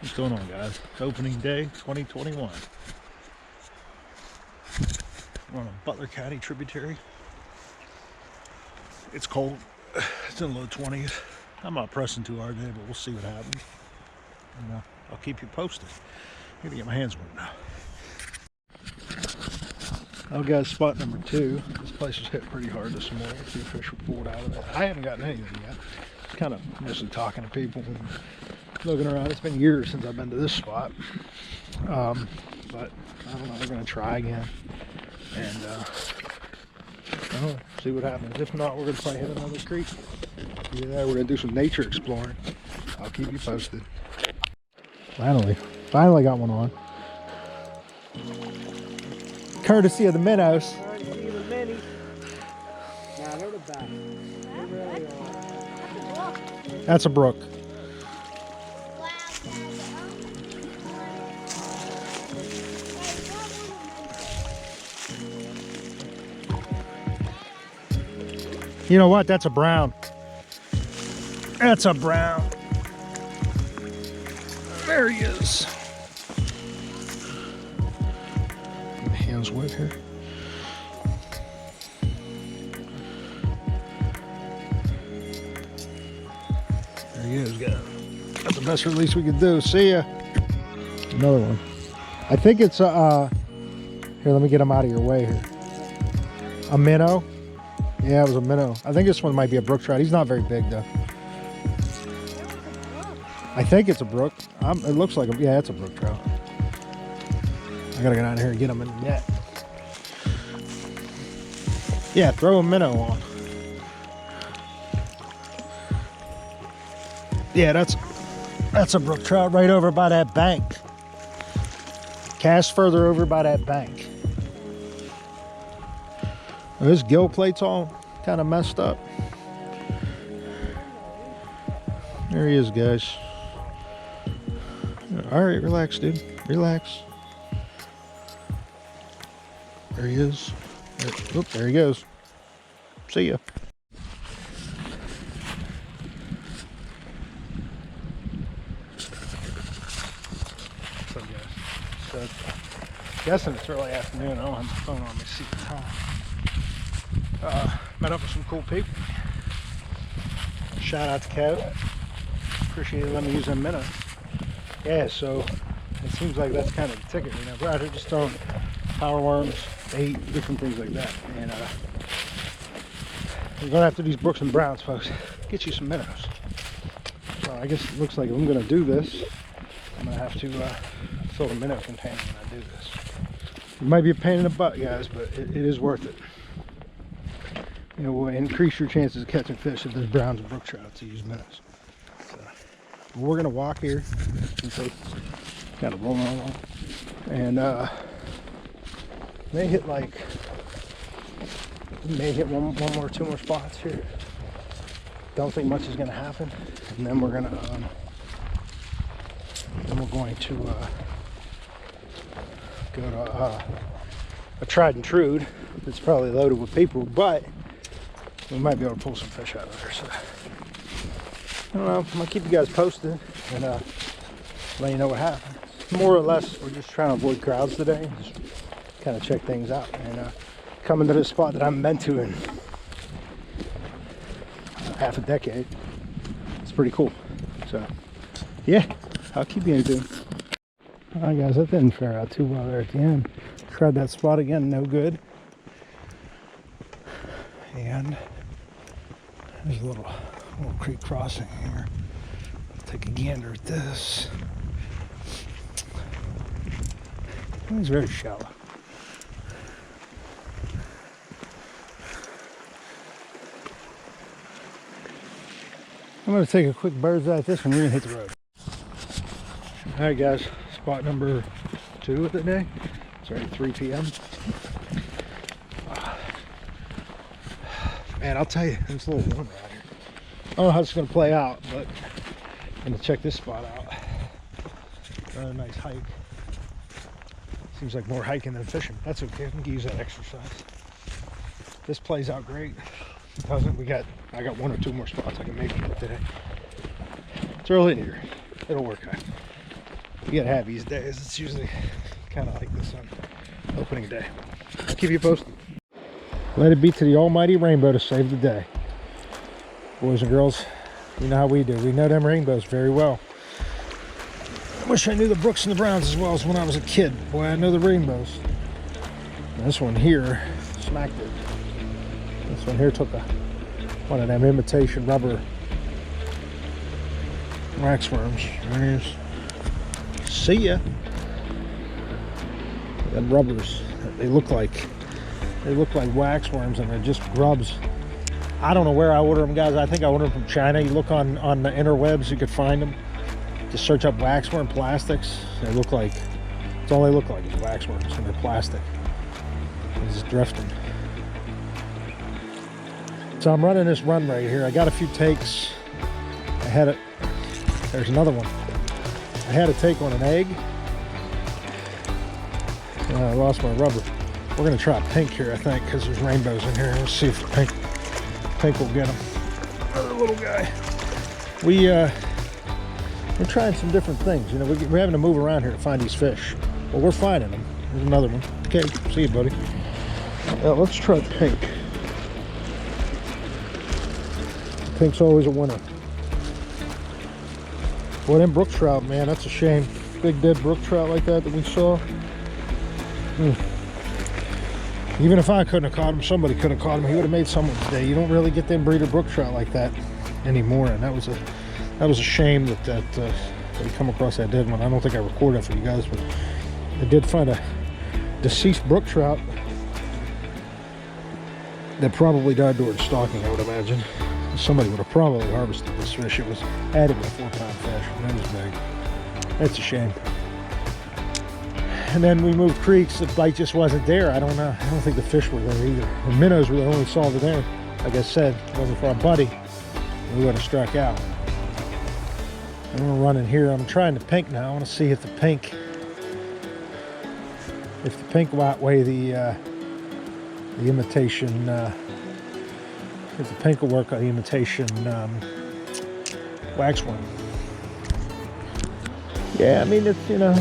What's going on, guys? Opening day 2021. We're on a Butler County tributary. It's cold. It's in the low 20s. I'm not pressing too hard today, but we'll see what happens. And I'll keep you posted. I'm gonna get my hands warm now. Oh, guys, spot number 2. This place was hit pretty hard this morning. A few fish were pulled out of it. I haven't gotten anything yet. Just kind of mostly talking to people and looking around. It's been years since I've been to this spot. But I don't know, we're gonna try again and see what happens. If not, we're gonna probably hit another creek. Yeah, we're gonna do some nature exploring. I'll keep you posted. Finally got one on. Courtesy of the minnows. That's a brook. You know what? That's a brown. That's a brown. There he is. My hand's wet here. There he is, guys. That's the best release we could do. See ya. Another one. I think it's here, let me get him out of your way here. A minnow. Yeah, it was a minnow. I think this one might be a brook trout. He's not very big though. I think it's a brook. It looks like yeah, it's a brook trout. I gotta get out of here and get him in the net. Yeah, throw a minnow on. Yeah, that's a brook trout right over by that bank. Cast further over by that bank. His gill plate's all kind of messed up. There he is, guys. All right, relax, dude. Relax. There he is. There he goes. See ya. What's up, guys? So, guessing it's early afternoon. I don't have my phone on me. See the time. Met up with some cool people. Shout out to Kev. Appreciate it letting me use them minnows. Yeah, so it seems like that's kind of the ticket. You know, we're out here just throwing power worms, bait, different things like that. And we're going after these brooks and browns, folks. Get you some minnows. So I guess it looks like if I'm going to do this, I'm going to have to fill the minnow container when I do this. It might be a pain in the butt, guys, but it is worth it. You know, will increase your chances of catching fish if there's browns and brook trout to use minnows. So, we're gonna walk here since they kind of rolling along, and may hit one more, 2 more spots here. Don't think much is gonna happen, and then we're going to go to a tried and true that's probably loaded with people, but we might be able to pull some fish out of there. So I don't know, I'm gonna keep you guys posted and let you know what happens. More or less, we're just trying to avoid crowds today, just kind of check things out, and coming to this spot that I haven't been to in half a decade. It's pretty cool. So yeah, I'll keep you in tune. All right, guys, that didn't fare out too well there at the end. Tried that spot again, no good. And there's a little creek crossing here. Let's take a gander at this. It's very shallow. I'm going to take a quick bird's eye at this one. We're going to hit the road. All right, guys, spot number 2 of the day. It's already 3 p.m. Man, I'll tell you, it's a little warmer out here. I don't know how it's going to play out, but I'm going to check this spot out. Another nice hike. Seems like more hiking than fishing. That's okay, I can use that exercise. This plays out great. It doesn't, I got 1 or 2 more spots I can maybe hit today. It's early here. It'll work out. You get happy these days. It's usually kind of like this on opening day. I'll keep you posted. Let it be to the almighty rainbow to save the day. Boys and girls, you know how we do. We know them rainbows very well. I wish I knew the brooks and the browns as well as when I was a kid. Boy, I know the rainbows. And this one here smacked it. This one here took one of them imitation rubber waxworms. See ya. Them rubbers, they look like waxworms, and they're just grubs. I don't know where I order them, guys. I think I ordered them from China. You look on the interwebs, you could find them. Just search up waxworm plastics. They look like, it's all they look like is waxworms, and they're plastic. It's just drifting. So I'm running this run right here. I got a few takes. I had it. There's another one. I had a take on an egg. I lost my rubber. We're gonna try pink here, I think, because there's rainbows in here. Let's see if pink will get them. Another little guy. We're trying some different things. You know, we're having to move around here to find these fish. Well, we're finding them. There's another one. Okay, see you, buddy. Let's try pink. Pink's always a winner. Boy, them brook trout, man, that's a shame. Big dead brook trout like that we saw. Even if I couldn't have caught him, somebody could have caught him. He would have made someone's day. You don't really get them breeder brook trout like that anymore, and that was a shame that we come across that dead one. I don't think I recorded it for you guys, but I did find a deceased brook trout that probably died during stalking, I would imagine. Somebody would have probably harvested this fish. It had to be a 4-pound fish, and that was big. That's a shame. And then we moved creeks. The bite just wasn't there. I don't know. I don't think the fish were there either. The minnows were the only solid there. Like I said, if it wasn't for our buddy, we would have struck out. And we're running here. I'm trying the pink now. I want to see if the pink outweigh the imitation. If the pink will work on the imitation waxworm. Yeah, I mean, it's, you know,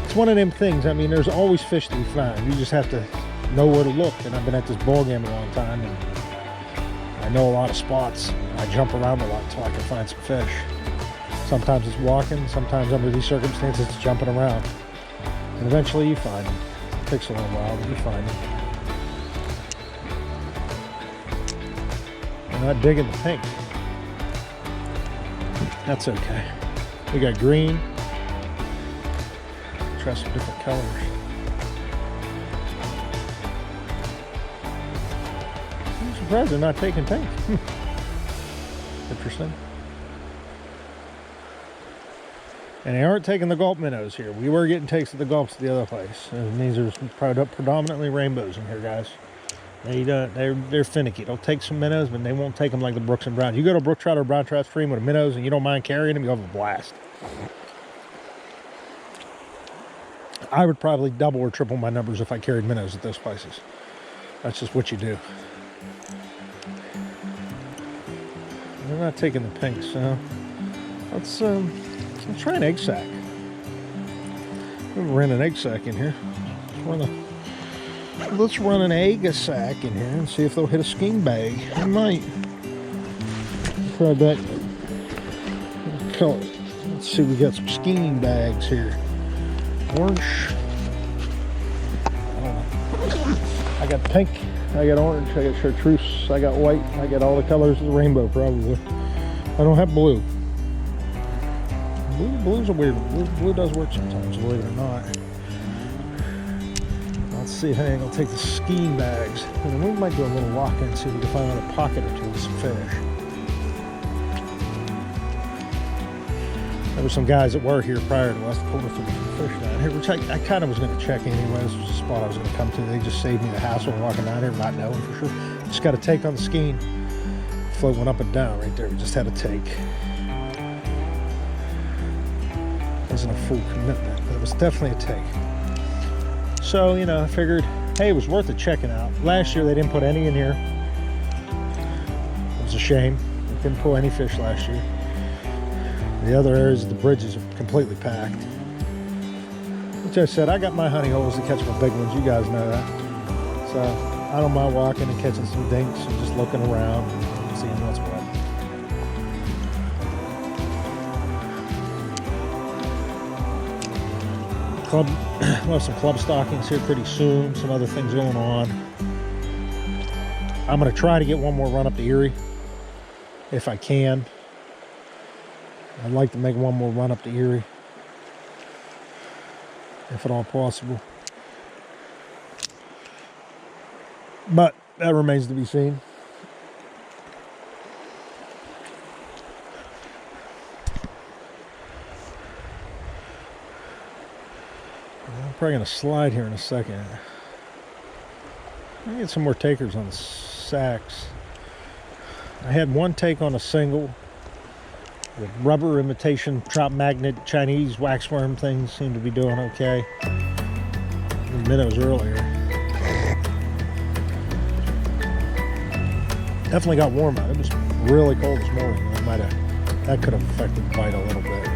it's one of them things. I mean, there's always fish to be found. You just have to know where to look. And I've been at this ball game a long time, and I know a lot of spots. I jump around a lot until I can find some fish. Sometimes it's walking. Sometimes under these circumstances, it's jumping around. And eventually you find them. It takes a little while, but you find them. I'm not digging the pink. That's okay. We got green. Try some different colors. I'm surprised they're not taking pink. Interesting. And they aren't taking the gulp minnows here. We were getting takes of the gulps at the other place. And these are predominantly rainbows in here, guys. They're finicky. They'll take some minnows, but they won't take them like the brooks and browns. You go to a brook trout or brown trout stream with minnows and you don't mind carrying them, you'll have a blast. I would probably double or triple my numbers if I carried minnows at those places. That's just what you do. They're not taking the pinks, so let's try an egg sack. We'll run an egg sack in here. Let's run an egg sack in here and see if they'll hit a skein bag. They might. Try that color. Let's see, we got some skein bags here. Orange. I don't know. I got pink, I got orange, I got chartreuse, I got white, I got all the colors of the rainbow probably. I don't have blue. Blue's a weird one. Blue does work sometimes, believe it or not. Let's see if anything will take the skein bags. And then we might do a little walk-in, see if we can find another pocket or two with some fish. There were some guys that were here prior to us pulling some fish down here, which I kind of was going to check anyway. This was a spot I was going to come to. They just saved me the hassle of walking down here, not knowing for sure. Just got a take on the skein. Float went up and down right there. We just had a take. Wasn't a full commitment, but it was definitely a take. So, you know, I figured, hey, it was worth it checking out. Last year they didn't put any in here. It was a shame. They couldn't pull any fish last year. The other areas of the bridges are completely packed. Which I said, I got my honey holes to catch my big ones. You guys know that. So I don't mind walking and catching some dinks and just looking around and seeing what's what. We'll have some club stockings here pretty soon. Some other things going on. I'm going to try to get one more run up to Erie if I can. I'd like to make one more run up to Erie if at all possible. But that remains to be seen. I'm probably going to slide here in a second. I'll get some more takers on the sacks. I had one take on a single. The rubber imitation trout magnet Chinese waxworm things seem to be doing okay. The minnows earlier. Definitely got warm out. It was really cold this morning. That could have affected the bite a little bit.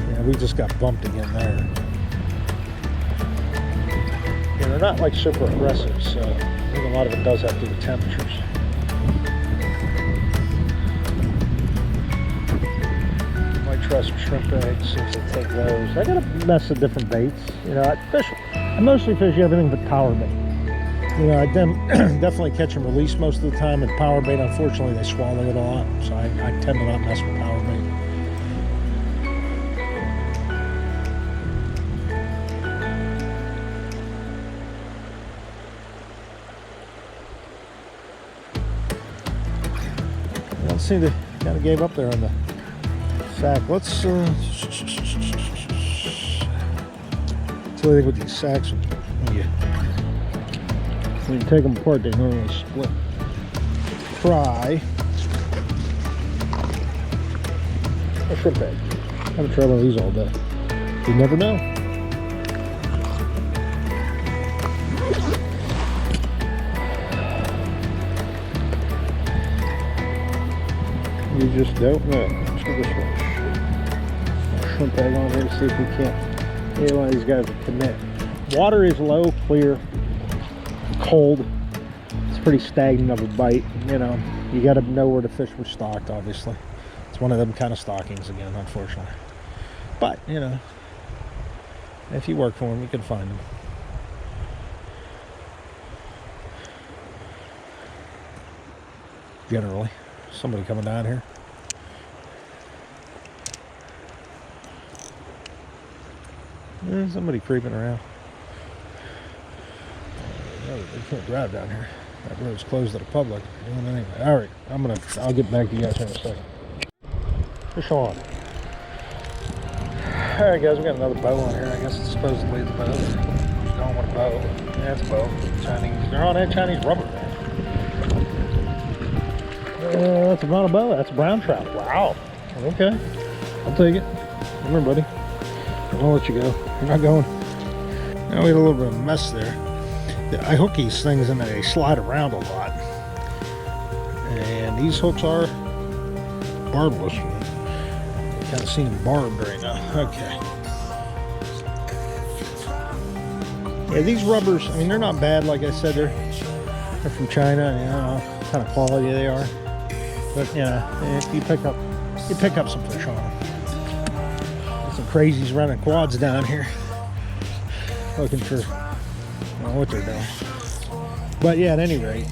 Yeah, we just got bumped again there. Yeah, they're not like super aggressive, so I think a lot of it does have to do with temperatures. Try some shrimp eggs, see if they take those. I got a mess of different baits. You know, I mostly fish everything but power bait. You know, I definitely catch and release most of the time, and power bait, unfortunately, they swallow it all up. So I tend to not mess with power bait. Let's see, they kind of gave up there on the sack. Let's see what I think with these sacks. When you take them apart, they normally split. Try a shrimp egg. I haven't tried one of these all day. You never know. You just don't know. Let's give this one shrimp egg on here to see if we can't get one of these guys to commit. Water is low, clear, cold. It's pretty stagnant of a bite. You know, you got to know where the fish were stocked, obviously. It's one of them kind of stockings again, unfortunately. But, you know, if you work for them, you can find them. Generally. Somebody coming down here. There's somebody creeping around. No, they can't drive down here. That road's closed to the public. Anyway, all right, I'll get back to you guys here in a second. Fish on. All right, guys, we got another bow on here. I guess it's supposedly the bow. Who's going with a bow? Yeah, it's a bow. Chinese. They're on that Chinese rubber, man. That's not a bow. That's a brown trout. Wow. Okay. I'll take it. Come here, buddy. I'll let you go. You're not going. Now we had a little bit of a mess there. I hook these things and they slide around a lot. And these hooks are barbless. You kind of see them barbed right now. Okay. Yeah, these rubbers, I mean, they're not bad. Like I said, they're from China. You know, what kind of quality they are. But yeah, you pick up some fish on them. Some crazies running quads down here, looking for, I don't know what they're doing. But yeah, at any rate,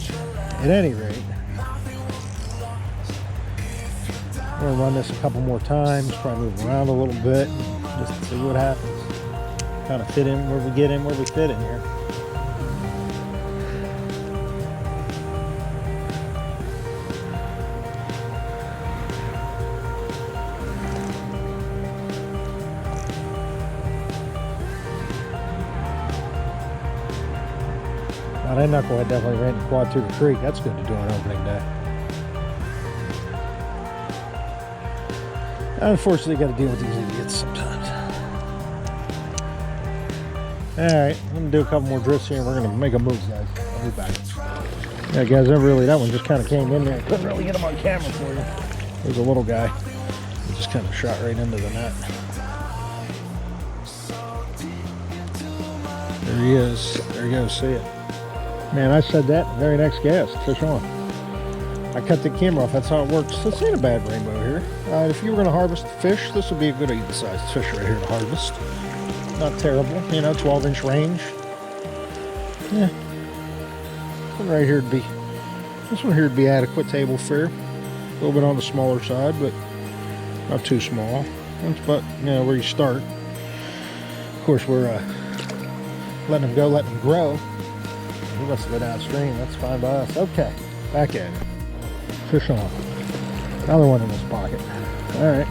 I'm gonna run this a couple more times, probably move around a little bit, just to see what happens. Kind of fit in where we get in, where we fit in here. Now that knucklehead definitely ran the quad through the creek. That's good to do on opening day. Unfortunately, got to deal with these idiots sometimes. All right, I'm gonna do a couple more drifts here and we're gonna make a move, guys. I'll be back. Yeah, guys, that one just kind of came in there. Couldn't really get him on camera for you. There's a little guy. He just kind of shot right into the net. There he is. There you go. See it. Man, I said that. Very next cast. Fish on. I cut the camera off. That's how it works. This ain't a bad rainbow here. If you were going to harvest fish, this would be a good sized fish right here to harvest. Not terrible. You know, 12-inch range. Yeah. This one right here would be adequate table fare. A little bit on the smaller side, but not too small. But, you know, where you start. Of course, we're letting them go, letting them grow. He wants to go downstream. That's fine by us. Okay, back at it. Fish on. Another one in his pocket. All right.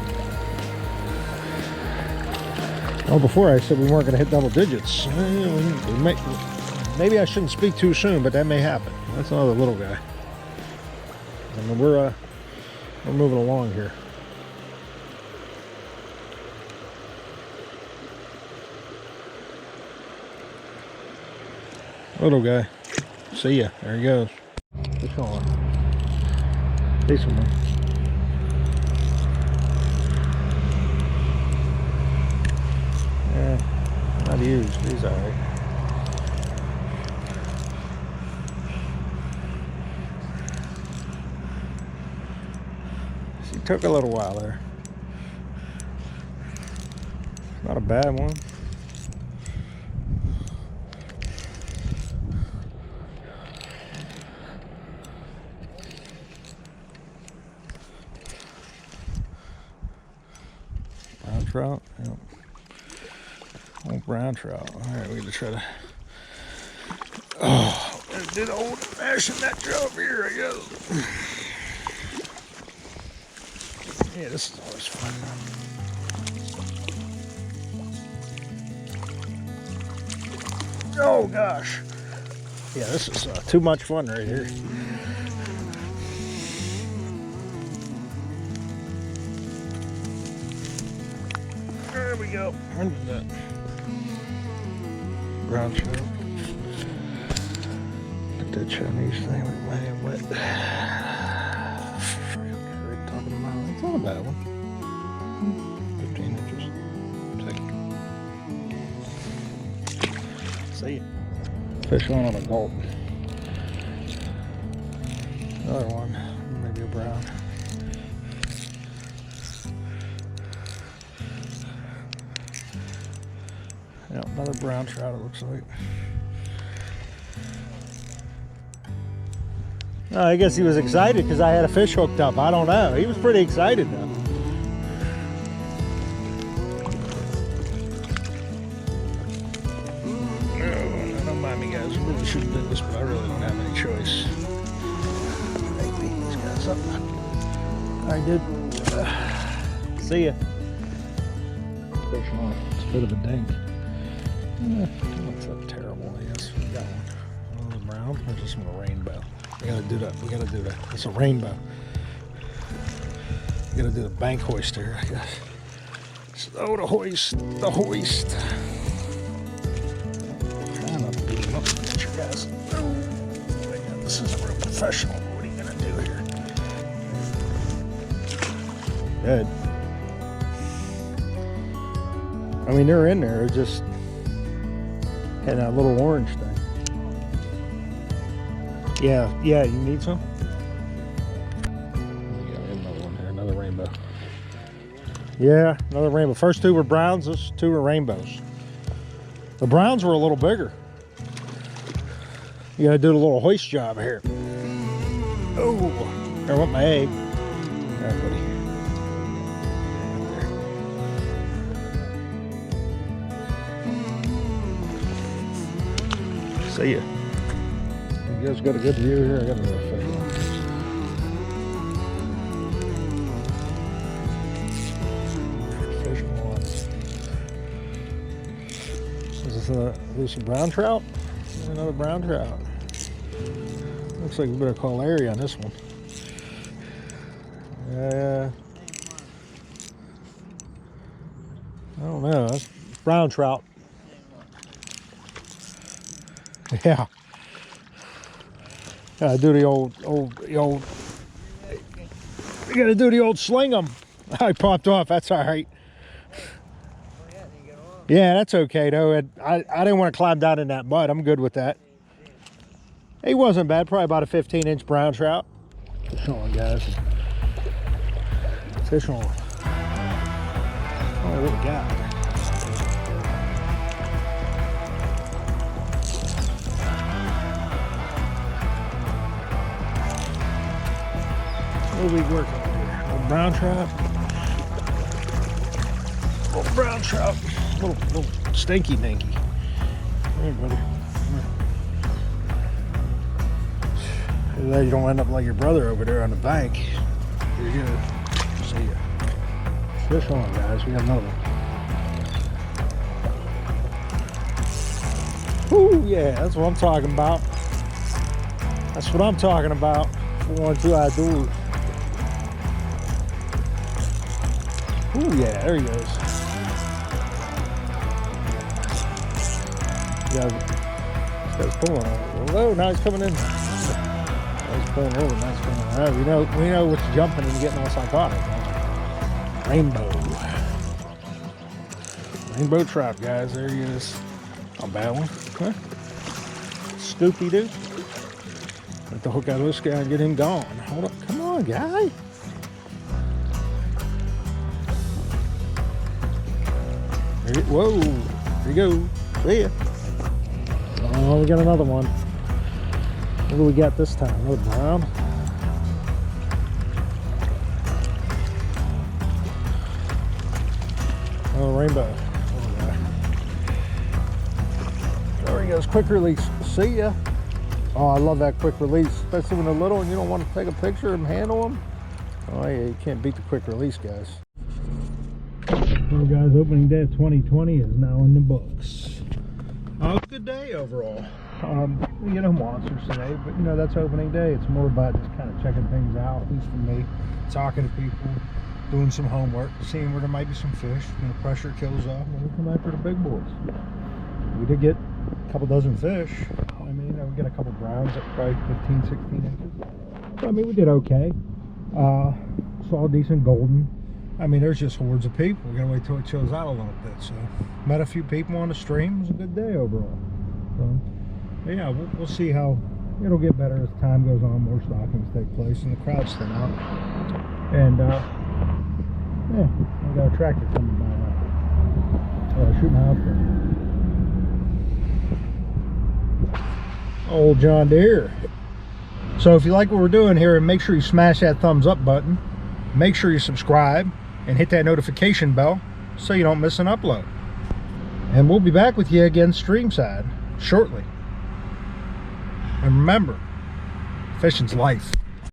Oh, before I said we weren't going to hit double digits. Maybe I shouldn't speak too soon, but that may happen. That's another little guy. I mean, we're moving along here. Little guy. See ya. There he goes. Fish on. Decent one. Yeah, not huge. He's alright. He took a little while there. Not a bad one. Brown trout. Yep. Old brown trout. Alright, we're gonna try to. Oh, let's do the old fashioned net trout here, I guess. Yeah, this is always fun. Oh gosh. Yeah, this is too much fun right here. There we go. Under that. Brown trout. Look at that Chinese thing with my hand wet. It's not a bad one. 15 inches. See it. Fish on a gulp. Another one. Maybe a brown. Yeah, another brown trout it looks like. I guess he was excited because I had a fish hooked up. I don't know. He was pretty excited though. No, don't mind me, guys. I really should have done this, but I really don't have any choice. Maybe he's got something. I did. See ya. Fish on. It's a bit of a dink. That's not terrible, I guess. We got one. Another brown. Or just a rainbow. We gotta do that. We gotta do that. It's a rainbow. We gotta do the bank hoist here, I guess. Oh, the hoist. The hoist. Trying not to beat him up. Picture, guys. Oh, this is a real professional. What are you gonna do here? Good. I mean, they're in there. They're just had that little orange thing. Yeah, you need some? Another one here, another rainbow. Yeah, another rainbow. First two were browns, those two were rainbows. The browns were a little bigger. You gotta do the little hoist job here. Oh, I want my egg. There, buddy. See ya. You guys got a good view here. I got another fish on. Fish on. Is this a brown trout? Another brown trout. Looks like we better call Larry on this one. I don't know. That's brown trout. Yeah. Do the old. You gotta do the old sling 'em. I popped off. That's all right. Yeah, that's okay though. I didn't want to climb down in that mud. I'm good with that. He wasn't bad. Probably about a 15-inch brown trout. Fish on, guys. Fish on. Oh, what we got? What are we working on here? Little brown trout. Little brown trout. Little stinky dinky. Hey, buddy. You don't end up like your brother over there on the bank. You're good. See ya. Fish on, guys. We got another one. Ooh, yeah, that's what I'm talking about. That's what I'm talking about. 1, 2, I do. Ooh, yeah, there he goes. Yeah, this guy's pulling. Whoa, now he's coming in. He's pulling over. Nice pulling. All right, we know what's jumping and getting all psychotic. Rainbow trout, guys. There he is. Not a bad one. Huh? Scoopy doo. Let the hook out of this guy and get him gone. Hold up. Come on, guy. Whoa. There you go. See ya. Oh, we got another one. What do we got this time? Another brown. Oh, rainbow. There he goes. Quick release. See ya. Oh, I love that quick release, especially when they're little and you don't want to take a picture and handle them. Oh yeah, you can't beat the quick release, guys. Well, guys, opening day of 2020 is now in the books. Good day overall. You know, monsters today, but you know, that's opening day. It's more about just kind of checking things out, at least for me, talking to people, doing some homework, seeing where there might be some fish. When the pressure kills off, and we'll come back for the big boys. We did get a couple dozen fish. I mean, we got a couple browns at probably 15, 16 inches. So, I mean, we did okay. Saw a decent golden. I mean, there's just hordes of people. We're gonna wait till it chills out a little bit. So, met a few people on the stream. It was a good day overall. So, yeah, we'll see how it'll get better as time goes on. More stockings take place and the crowds thin out. And yeah, we got a tractor coming by now. Shooting out there. Old John Deere. So if you like what we're doing here, make sure you smash that thumbs up button. Make sure you subscribe and hit that notification bell so you don't miss an upload. And we'll be back with you again streamside shortly. And remember, fishing's life.